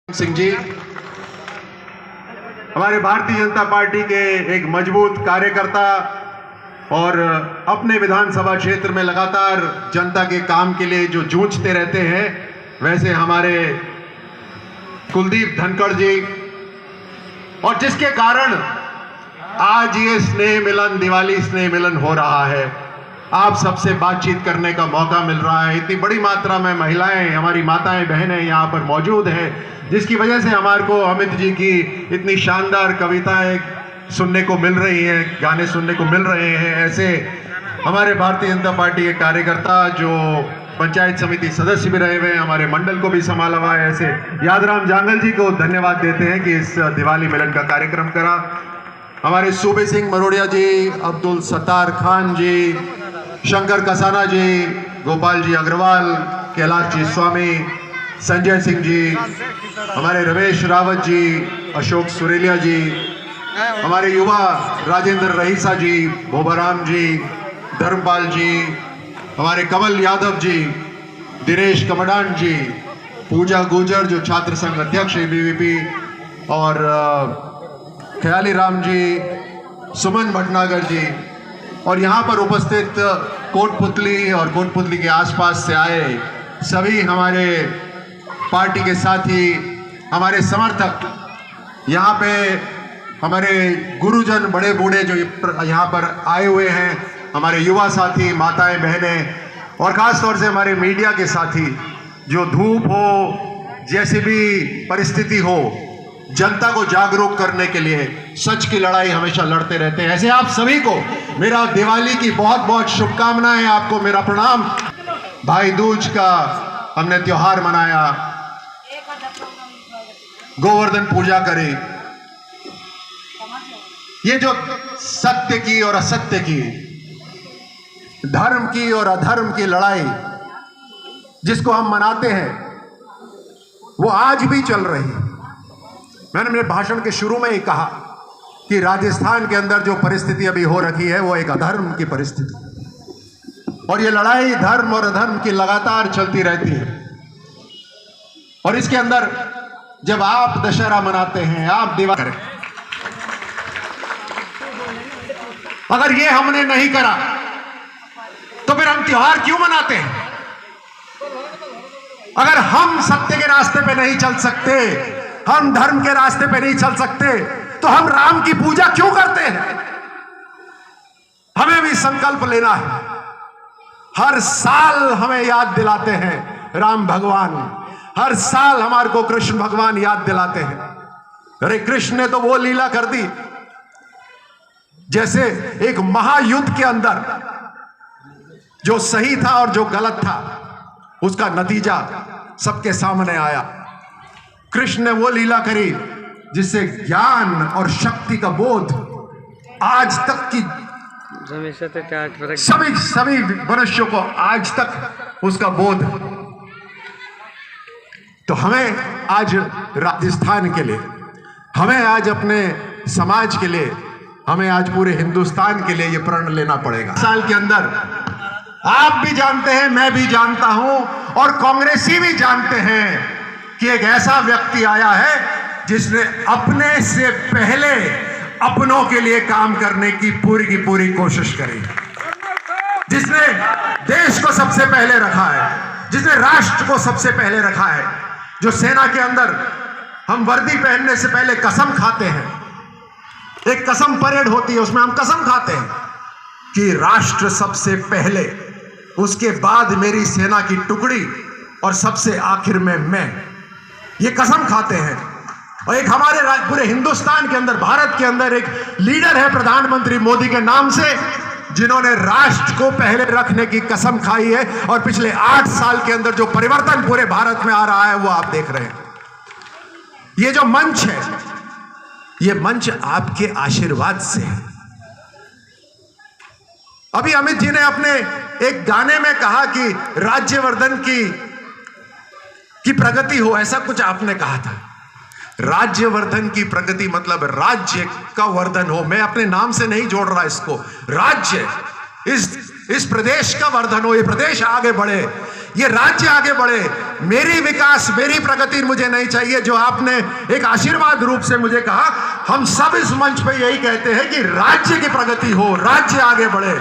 सिंह जी हमारे भारतीय जनता पार्टी के एक मजबूत कार्यकर्ता और अपने विधानसभा क्षेत्र में लगातार जनता के काम के लिए जो जूझते रहते हैं, वैसे हमारे कुलदीप धनखड़ जी, और जिसके कारण आज ये स्नेह मिलन, दिवाली स्नेह मिलन हो रहा है। आप सबसे बातचीत करने का मौका मिल रहा है। इतनी बड़ी मात्रा में महिलाएं, हमारी माताएं बहनें यहाँ पर मौजूद हैं, जिसकी वजह से हमारे को अमित जी की इतनी शानदार कविताएं सुनने को मिल रही हैं, गाने सुनने को मिल रहे हैं। ऐसे हमारे भारतीय जनता पार्टी के कार्यकर्ता जो पंचायत समिति सदस्य भी रहे हुए हैं, हमारे मंडल को भी संभाला हुआ है, ऐसे यादराम जांगल जी को धन्यवाद देते हैं कि इस दिवाली मिलन का कार्यक्रम करा। हमारे सूबे सिंह मरोड़िया जी, अब्दुल सत्तार खान जी, शंकर कसाना जी, गोपाल जी अग्रवाल, कैलाश जी स्वामी, संजय सिंह जी, हमारे रमेश रावत जी, अशोक सुरेलिया जी, हमारे युवा राजेंद्र रहीसा जी, बोबाराम जी, धर्मपाल जी, हमारे कमल यादव जी, दिनेश कमडान जी, पूजा गुजर जो छात्र संघ अध्यक्ष है बीवीपी, और ख्याली राम जी, सुमन भटनागर जी, और यहाँ पर उपस्थित कोटपुतली और कोटपुतली के आसपास से आए सभी हमारे पार्टी के साथी, हमारे समर्थक, यहाँ पे हमारे गुरुजन, बड़े बूढ़े जो यहाँ पर आए हुए हैं, हमारे युवा साथी, माताएं बहनें, और ख़ास तौर से हमारे मीडिया के साथी जो धूप हो, जैसी भी परिस्थिति हो, जनता को जागरूक करने के लिए सच की लड़ाई हमेशा लड़ते रहते हैं। ऐसे आप सभी को मेरा दिवाली की बहुत बहुत शुभकामनाएं, आपको मेरा प्रणाम। भाई दूज का हमने त्योहार मनाया, गोवर्धन पूजा करी। ये जो सत्य की और असत्य की, धर्म की और अधर्म की लड़ाई जिसको हम मनाते हैं, वो आज भी चल रही है। मैंने मेरे भाषण के शुरू में ही कहा कि राजस्थान के अंदर जो परिस्थिति अभी हो रखी है वो एक अधर्म की परिस्थिति, और ये लड़ाई धर्म और अधर्म की लगातार चलती रहती है। और इसके अंदर जब आप दशहरा मनाते हैं, आप दिवाली करें, अगर ये हमने नहीं करा तो फिर हम त्योहार क्यों मनाते हैं? अगर हम सत्य के रास्ते पे नहीं चल सकते, हम धर्म के रास्ते पे नहीं चल सकते, तो हम राम की पूजा क्यों करते हैं? हमें भी संकल्प लेना है। हर साल हमें याद दिलाते हैं राम भगवान, हर साल हमारे को कृष्ण भगवान याद दिलाते हैं। अरे कृष्ण ने तो वो लीला कर दी, जैसे एक महायुद्ध के अंदर जो सही था और जो गलत था उसका नतीजा सबके सामने आया। कृष्ण ने वो लीला करी जिससे ज्ञान और शक्ति का बोध आज तक की सभी मनुष्यों को आज तक उसका बोध। तो हमें आज राजस्थान के लिए, हमें आज अपने समाज के लिए, हमें आज पूरे हिंदुस्तान के लिए ये प्रण लेना पड़ेगा। साल के अंदर आप भी जानते हैं, मैं भी जानता हूं, और कांग्रेसी भी जानते हैं कि एक ऐसा व्यक्ति आया है जिसने अपने से पहले अपनों के लिए काम करने की पूरी कोशिश करी, जिसने देश को सबसे पहले रखा है, जिसने राष्ट्र को सबसे पहले रखा है, जो सेना के अंदर हम वर्दी पहनने से पहले कसम खाते हैं, एक कसम परेड होती है, उसमें हम कसम खाते हैं कि राष्ट्र सबसे पहले, उसके बाद मेरी सेना की टुकड़ी, और सबसे आखिर में मैं, ये कसम खाते हैं। और एक हमारे पूरे हिंदुस्तान के अंदर, भारत के अंदर एक लीडर है प्रधानमंत्री मोदी के नाम से, जिन्होंने राष्ट्र को पहले रखने की कसम खाई है, और पिछले 8 साल के अंदर जो परिवर्तन पूरे भारत में आ रहा है वो आप देख रहे हैं। ये जो मंच है, ये मंच आपके आशीर्वाद से है। अभी अमित जी ने अपने एक गाने में कहा कि राज्यवर्धन की प्रगति हो, ऐसा कुछ आपने कहा था। राज्यवर्धन की प्रगति मतलब राज्य का वर्धन हो। मैं अपने नाम से नहीं जोड़ रहा इसको, राज्य, इस प्रदेश का वर्धन हो, ये प्रदेश आगे बढ़े, ये राज्य आगे बढ़े। मेरी विकास, मेरी प्रगति मुझे नहीं चाहिए। जो आपने एक आशीर्वाद रूप से मुझे कहा, हम सब इस मंच पे यही कहते हैं कि राज्य की प्रगति हो, राज्य आगे बढ़े,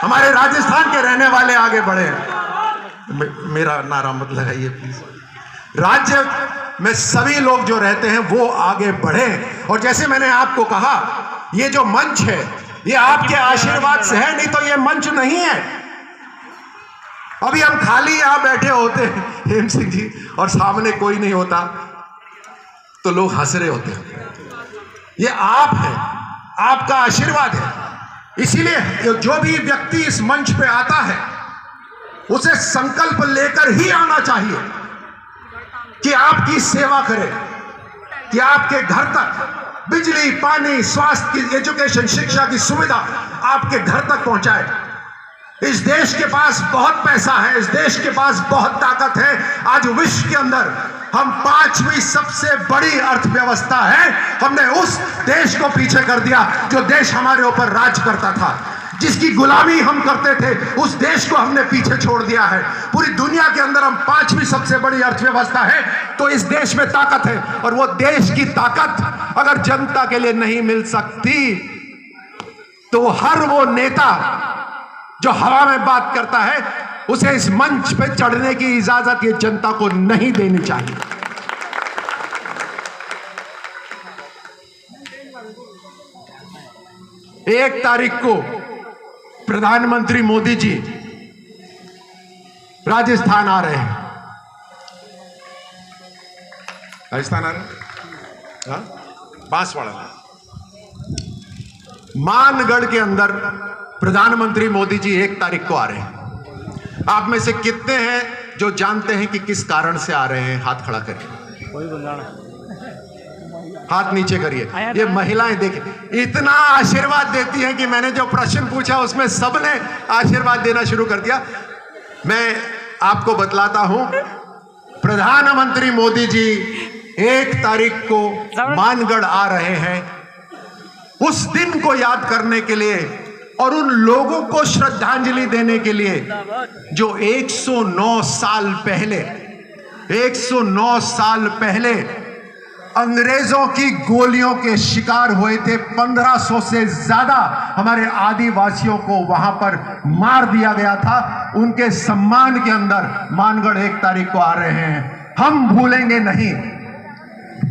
हमारे राजस्थान के रहने वाले आगे बढ़े। मेरा नारा मत लगाइए प्लीज। राज्य में सभी लोग जो रहते हैं वो आगे बढ़े। और जैसे मैंने आपको कहा, ये जो मंच है ये आपके आशीर्वाद से है, नहीं तो ये मंच नहीं है। अभी हम खाली यहां बैठे होते हेम सिंह जी और सामने कोई नहीं होता तो लोग हंस रहे होते हैं। ये आप है, आपका आशीर्वाद है। इसीलिए जो भी व्यक्ति इस मंच पे आता है उसे संकल्प लेकर ही आना चाहिए कि आपकी सेवा करे, कि आपके घर तक बिजली, पानी, स्वास्थ्य की, एजुकेशन, शिक्षा की सुविधा आपके घर तक पहुंचाए। इस देश के पास बहुत पैसा है, इस देश के पास बहुत ताकत है। आज विश्व के अंदर हम 5वीं सबसे बड़ी अर्थव्यवस्था है। हमने उस देश को पीछे कर दिया जो देश हमारे ऊपर राज करता था, जिसकी गुलामी हम करते थे, उस देश को हमने पीछे छोड़ दिया है। पूरी दुनिया के अंदर हम 5वीं सबसे बड़ी अर्थव्यवस्था है, तो इस देश में ताकत है। और वो देश की ताकत अगर जनता के लिए नहीं मिल सकती तो हर वो नेता जो हवा में बात करता है उसे इस मंच पे चढ़ने की इजाजत ये जनता को नहीं देनी चाहिए। एक तारीख को प्रधानमंत्री मोदी जी राजस्थान आ रहे हैं। राजस्थान आ रहे हैं, बांसवाड़ा में मानगढ़ के अंदर प्रधानमंत्री मोदी जी 1 तारीख को आ रहे हैं। आप में से कितने हैं जो जानते हैं कि किस कारण से आ रहे हैं? हाथ खड़ा करिए, हाथ नीचे करिए। ये महिलाएं देखिए इतना आशीर्वाद देती हैं कि मैंने जो प्रश्न पूछा उसमें सबने आशीर्वाद देना शुरू कर दिया। मैं आपको बतलाता हूं, प्रधानमंत्री मोदी जी 1 तारीख को मानगढ़ आ रहे हैं। उस दिन को याद करने के लिए और उन लोगों को श्रद्धांजलि देने के लिए जो 109 साल पहले अंग्रेजों की गोलियों के शिकार हुए थे। 1500 से ज्यादा हमारे आदिवासियों को वहां पर मार दिया गया था। उनके सम्मान के अंदर मानगढ़ 1 तारीख को आ रहे हैं। हम भूलेंगे नहीं।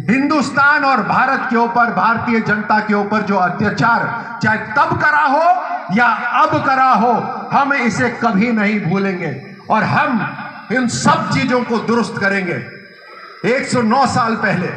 हिंदुस्तान और भारत के ऊपर, भारतीय जनता के ऊपर जो अत्याचार चाहे तब करा हो या अब करा हो, हम इसे कभी नहीं भूलेंगे और हम इन सब चीजों को दुरुस्त करेंगे। 109 साल पहले